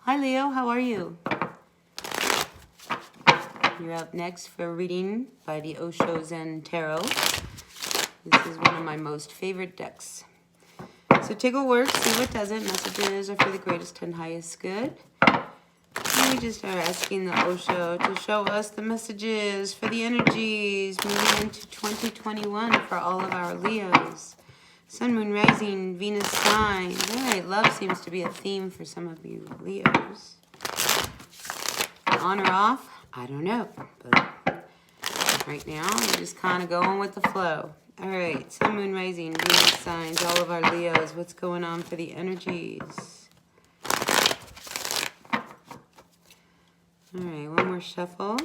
Hi, Leo. How are you? You're up next for a reading by the Osho Zen Tarot. This is one of my most favorite decks. So take what works, see what doesn't. Messages are for the greatest and highest good. And we just are asking the Osho to show us the messages for the energies moving into 2021 for all of our Leos. Sun, Moon, Rising, Venus sign. All right, love seems to be a theme for some of you Leos. On or off? I don't know, but right now we're just kind of going with the flow. All right, Sun, Moon, Rising, Venus signs, all of our Leos. What's going on for the energies? All right, one more shuffle.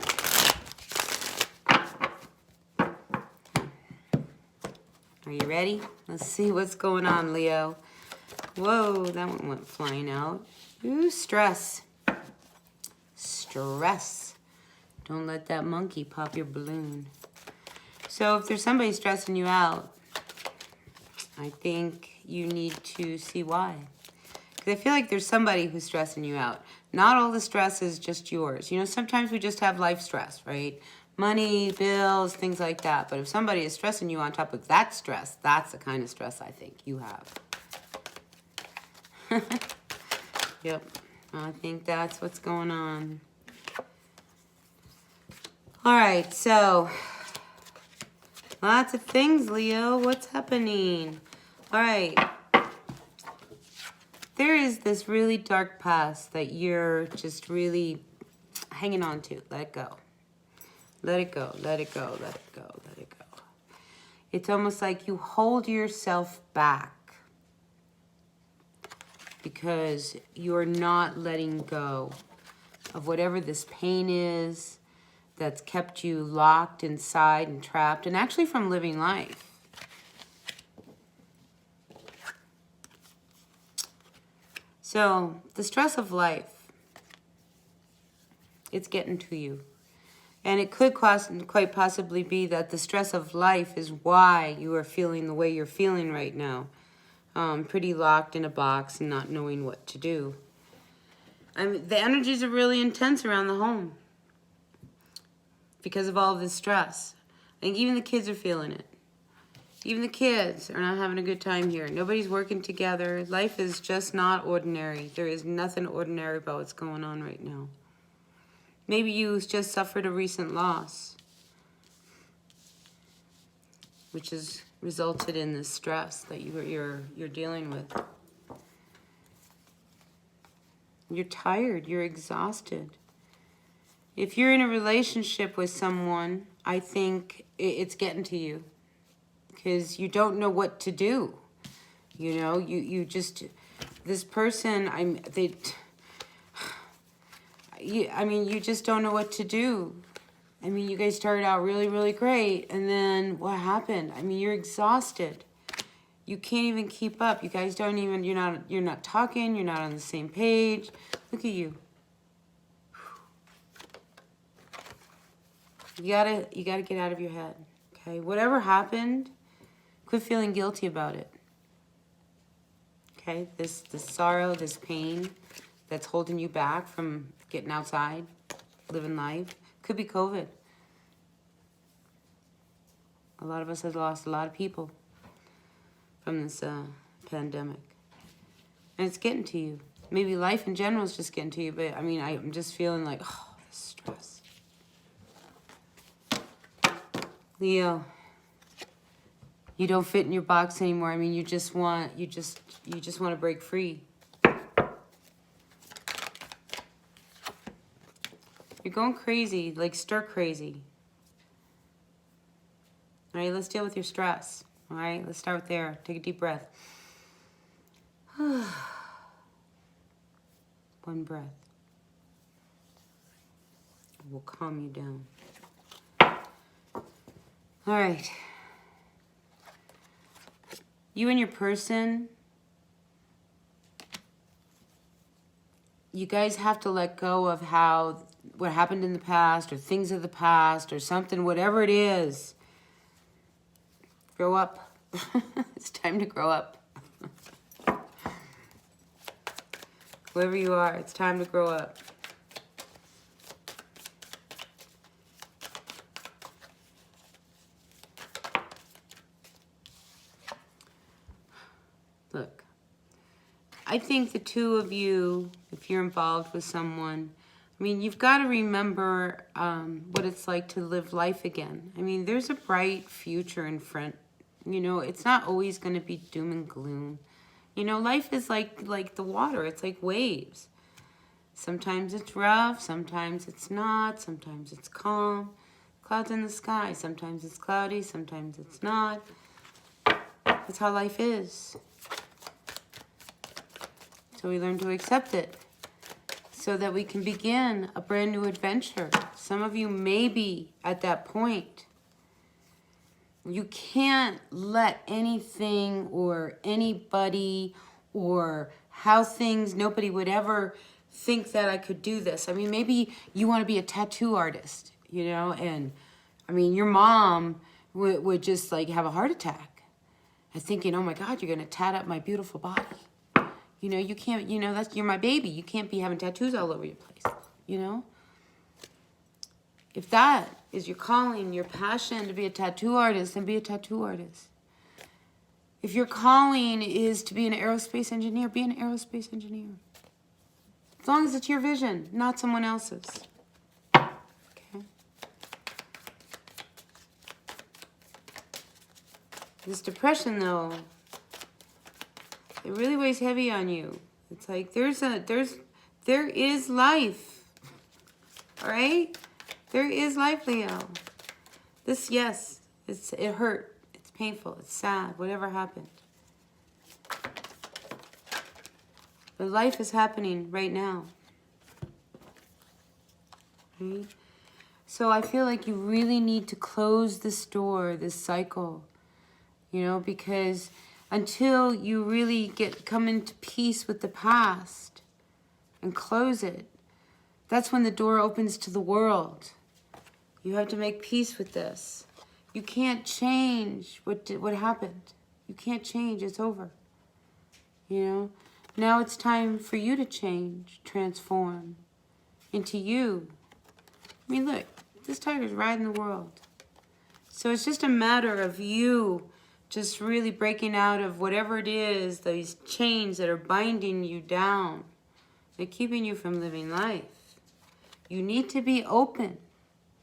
Are you ready? Let's see what's going on, Leo. Whoa, that one went flying out. Ooh, stress. Stress. Don't let that monkey pop your balloon. So if there's somebody stressing you out, I think you need to see why. Because I feel like there's somebody who's stressing you out. Not all the stress is just yours. You know, sometimes we just have life stress, right? Money, bills, things like that. But if somebody is stressing you on top of that stress, that's the kind of stress I think you have. Yep, I think that's what's going on. All right, so lots of things, Leo. What's happening? All right. There is this really dark past that you're just really hanging on to. Let it go. Let it go, let it go, let it go, let it go. It's almost like you hold yourself back because you're not letting go of whatever this pain is that's kept you locked inside and trapped, and actually from living life. So the stress of life, it's getting to you. And it could quite possibly be that the stress of life is why you are feeling the way you're feeling right now. Pretty locked in a box and not knowing what to do. I mean, the energies are really intense around the home because of all of this stress. I think even the kids are feeling it. Even the kids are not having a good time here. Nobody's working together. Life is just not ordinary. There is nothing ordinary about what's going on right now. Maybe you just suffered a recent loss, which has resulted in this stress that you're dealing with. You're tired. You're exhausted. If you're in a relationship with someone, I think it's getting to you because you don't know what to do. You know, you just, this person, you just don't know what to do. I mean, you guys started out really, really great, and then what happened? I mean, you're exhausted. You can't even keep up. You guys don't even, you're not talking, you're not on the same page. Look at you. You gotta get out of your head, okay? Whatever happened, quit feeling guilty about it. Okay? This sorrow, this pain that's holding you back from getting outside, living life. Could be COVID. A lot of us have lost a lot of people from this pandemic. And it's getting to you. Maybe life in general is just getting to you, but I mean, I'm just feeling like, oh, this stress. Leo, you don't fit in your box anymore. I mean, you just want to break free. You're going crazy, like stir crazy. All right, let's deal with your stress. All right, let's start there. Take a deep breath. One breath will calm you down. All right. You and your person, you guys have to let go of what happened in the past or things of the past or something, whatever it is. Grow up. It's time to grow up. Wherever you are, it's time to grow up. Look, I think the two of you, if you're involved with someone, I mean, you've got to remember what it's like to live life again. I mean, there's a bright future in front. You know, it's not always going to be doom and gloom. You know, life is like the water. It's like waves. Sometimes it's rough, sometimes it's not, sometimes it's calm. Clouds in the sky, sometimes it's cloudy, sometimes it's not. That's how life is. So we learn to accept it so that we can begin a brand new adventure. Some of you may be at that point. You can't let anything or anybody or how things, nobody would ever think that I could do this. I mean, maybe you want to be a tattoo artist, you know, and I mean, your mom would just like have a heart attack and thinking, oh my God, you're going to tat up my beautiful body. You know, you can't, you know, you're my baby. You can't be having tattoos all over your place, you know? If that is your calling, your passion to be a tattoo artist, then be a tattoo artist. If your calling is to be an aerospace engineer, be an aerospace engineer. As long as it's your vision, not someone else's. Okay? This depression, though, it really weighs heavy on you. It's like there is life. All right? There is life, Leo. This, yes, it hurt. It's painful. It's sad. Whatever happened. But life is happening right now. Right? So I feel like you really need to close this door, this cycle. You know, because until you really come into peace with the past and close it, that's when the door opens to the world. You have to make peace with this. You can't change what happened. You can't change. It's over. You know? Now it's time for you to change, transform into you. I mean, look, this tiger's riding the world. So it's just a matter of you just really breaking out of whatever it is, these chains that are binding you down. They're keeping you from living life. You need to be open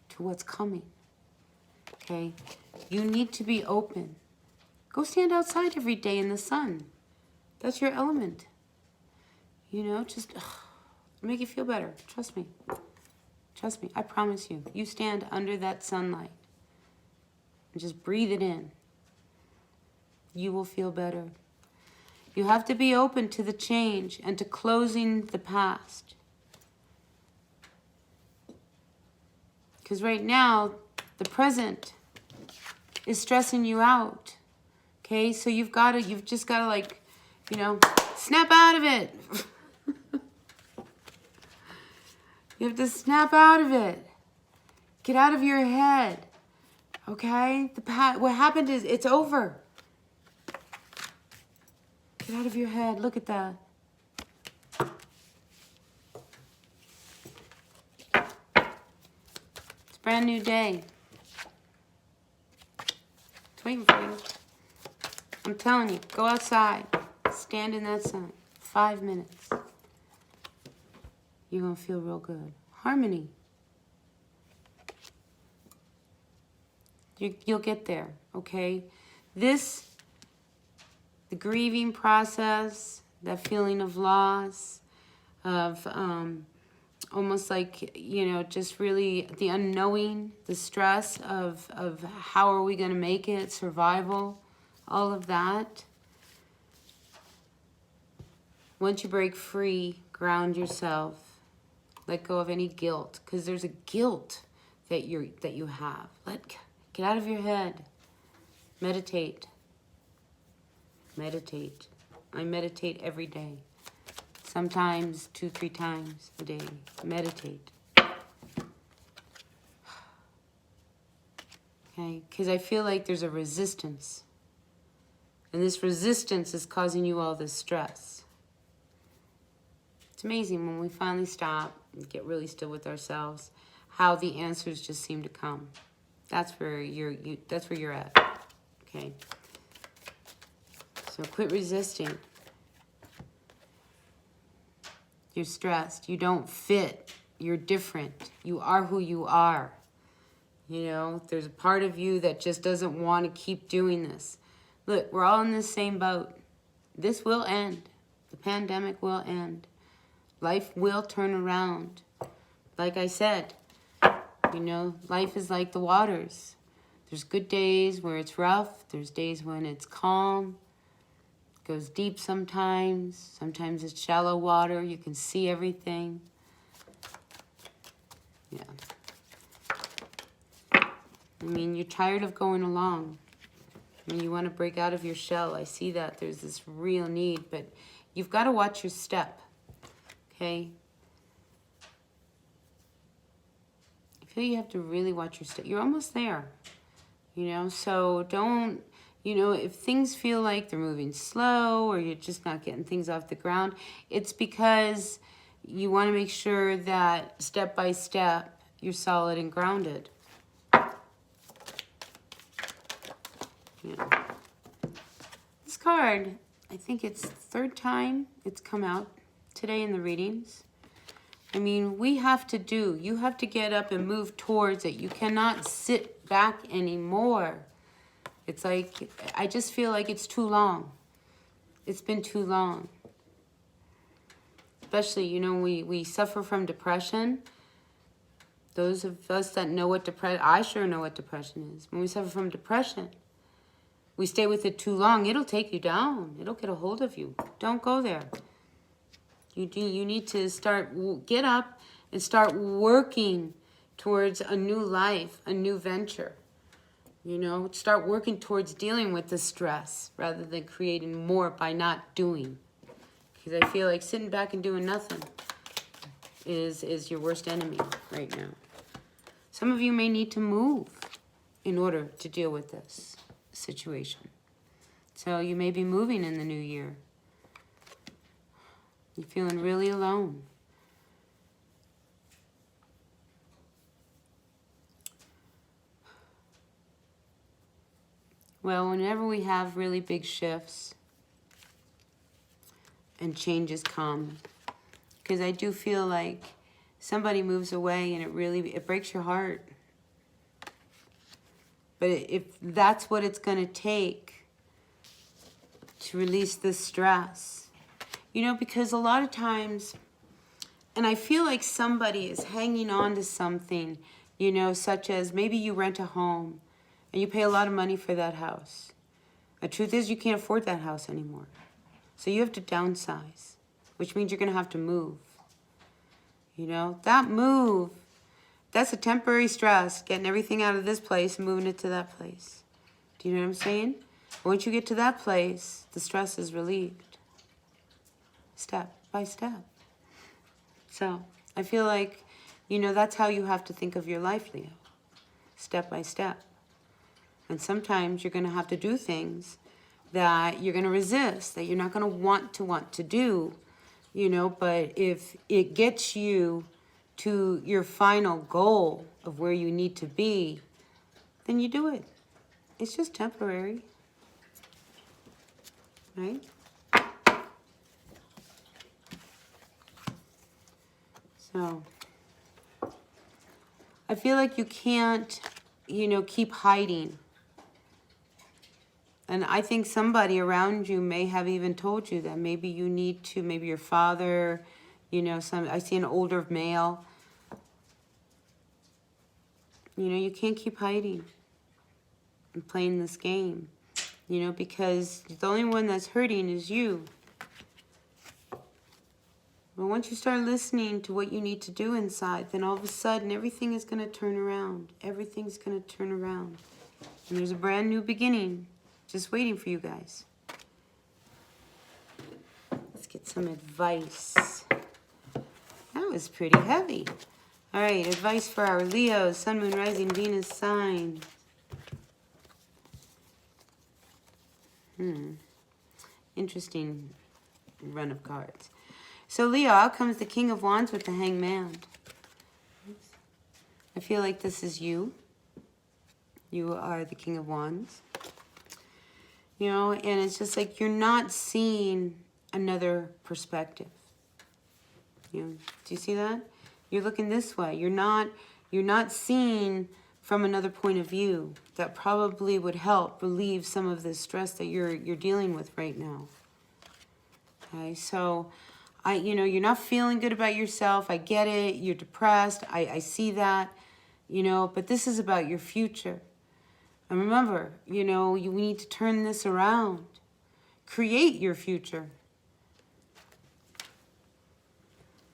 to what's coming. Okay? You need to be open. Go stand outside every day in the sun. That's your element. You know, just make you feel better. Trust me. Trust me. I promise you. You stand under that sunlight and just breathe it in. You will feel better. You have to be open to the change and to closing the past. Because right now, the present is stressing you out. Okay? So you've just got to like, you know, snap out of it. You have to snap out of it. Get out of your head. Okay? What happened is it's over. Get out of your head. Look at that. It's a brand new day. It's waiting for you. I'm telling you, go outside. Stand in that sun. 5 minutes. You're going to feel real good. Harmony. You'll get there, okay? The grieving process, that feeling of loss, of almost like, you know, just really the unknowing, the stress of how are we going to make it, survival, all of that. Once you break free, ground yourself. Let go of any guilt, because there's a guilt that you have. Get out of your head. Meditate. Meditate. I meditate every day. Sometimes 2-3 times a day. Meditate. Okay? Because I feel like there's a resistance. And this resistance is causing you all this stress. It's amazing when we finally stop and get really still with ourselves, how the answers just seem to come. That's where that's where you're at. Okay. So quit resisting. You're stressed. You don't fit. You're different. You are who you are. You know, there's a part of you that just doesn't want to keep doing this. Look, we're all in the same boat. This will end. The pandemic will end. Life will turn around. Like I said, you know, life is like the waters. There's good days where it's rough. There's days when it's calm. It goes deep sometimes. Sometimes it's shallow water. You can see everything. Yeah. I mean, you're tired of going along. I mean, you want to break out of your shell. I see that. There's this real need, but you've got to watch your step. Okay? I feel you have to really watch your step. You're almost there. You know, so don't, you know, if things feel like they're moving slow or you're just not getting things off the ground, it's because you want to make sure that step by step you're solid and grounded. Yeah. This card, I think it's the third time it's come out today in the readings. I mean, you have to get up and move towards it. You cannot sit back anymore. It's like, I just feel like it's too long. It's been too long. Especially, you know, we suffer from depression. Those of us that know what depression, I sure know what depression is. When we suffer from depression, we stay with it too long, it'll take you down. It'll get a hold of you. Don't go there. You need to get up and start working towards a new life, a new venture. You know, start working towards dealing with the stress rather than creating more by not doing. Because I feel like sitting back and doing nothing is your worst enemy right now. Some of you may need to move in order to deal with this situation. So you may be moving in the new year. You're feeling really alone. Well, whenever we have really big shifts and changes come, because I do feel like somebody moves away and it breaks your heart. But if that's what it's going to take to release the stress, you know, because a lot of times, and I feel like somebody is hanging on to something, you know, such as maybe you rent a home and you pay a lot of money for that house. The truth is you can't afford that house anymore. So you have to downsize, which means you're going to have to move. You know, that move, that's a temporary stress, getting everything out of this place and moving it to that place. Do you know what I'm saying? Once you get to that place, the stress is relieved. Step by step. So I feel like, you know, that's how you have to think of your life, Leo. Step by step. And sometimes you're going to have to do things that you're going to resist, that you're not going to want to do, you know, but if it gets you to your final goal of where you need to be, then you do it. It's just temporary, right? So I feel like you can't, you know, keep hiding. And I think somebody around you may have even told you that maybe you need to, maybe your father, you know, I see an older male. You know, you can't keep hiding and playing this game, you know, because the only one that's hurting is you. But once you start listening to what you need to do inside, then all of a sudden everything is going to turn around. Everything's going to turn around. And there's a brand new beginning just waiting for you guys. Let's get some advice. That was pretty heavy. All right, advice for our Leos, Sun, Moon, Rising, Venus sign. Interesting run of cards. So Leo, out comes the King of Wands with the Hangman. I feel like this is you. You are the King of Wands. You know, and it's just like you're not seeing another perspective. You know, do you see that? You're looking this way. You're not seeing from another point of view that probably would help relieve some of the stress that you're dealing with right now. Okay, so you know, you're not feeling good about yourself. I get it. You're depressed. I see that, you know, but this is about your future. And remember, you know, we need to turn this around. Create your future.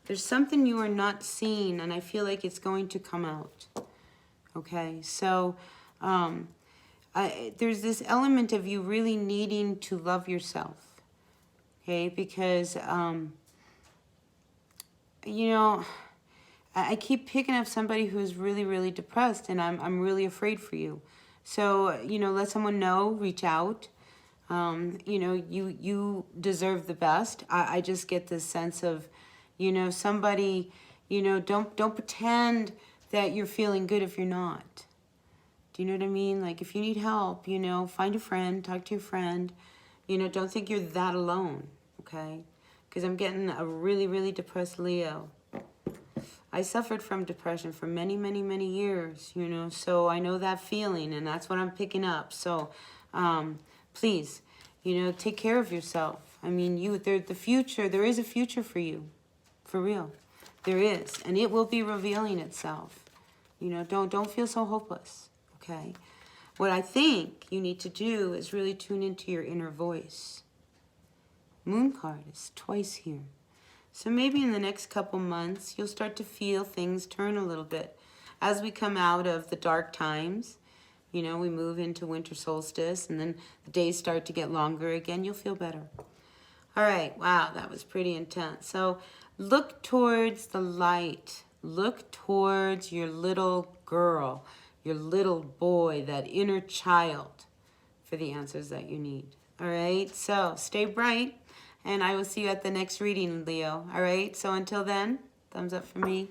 There's something you are not seeing, and I feel like it's going to come out. Okay, so there's this element of you really needing to love yourself. Okay, because, you know, I keep picking up somebody who's really, really depressed, and I'm really afraid for you. So, you know, let someone know, reach out. You know, you deserve the best. I just get this sense of, you know, somebody, you know, don't pretend that you're feeling good if you're not. Do you know what I mean? Like, if you need help, you know, find a friend, talk to your friend. You know, don't think you're that alone, okay? Because I'm getting a really, really depressed Leo. I suffered from depression for many, many, many years, you know, so I know that feeling, and that's what I'm picking up. So, please, you know, take care of yourself. I mean, there is a future for you. For real. There is. And it will be revealing itself. You know, don't feel so hopeless. Okay? What I think you need to do is really tune into your inner voice. Moon card is twice here. So maybe in the next couple months, you'll start to feel things turn a little bit. As we come out of the dark times, you know, we move into winter solstice, and then the days start to get longer again, you'll feel better. All right, wow, that was pretty intense. So look towards the light. Look towards your little girl, your little boy, that inner child for the answers that you need. All right, so stay bright, and I will see you at the next reading, Leo. All right, so until then, thumbs up for me.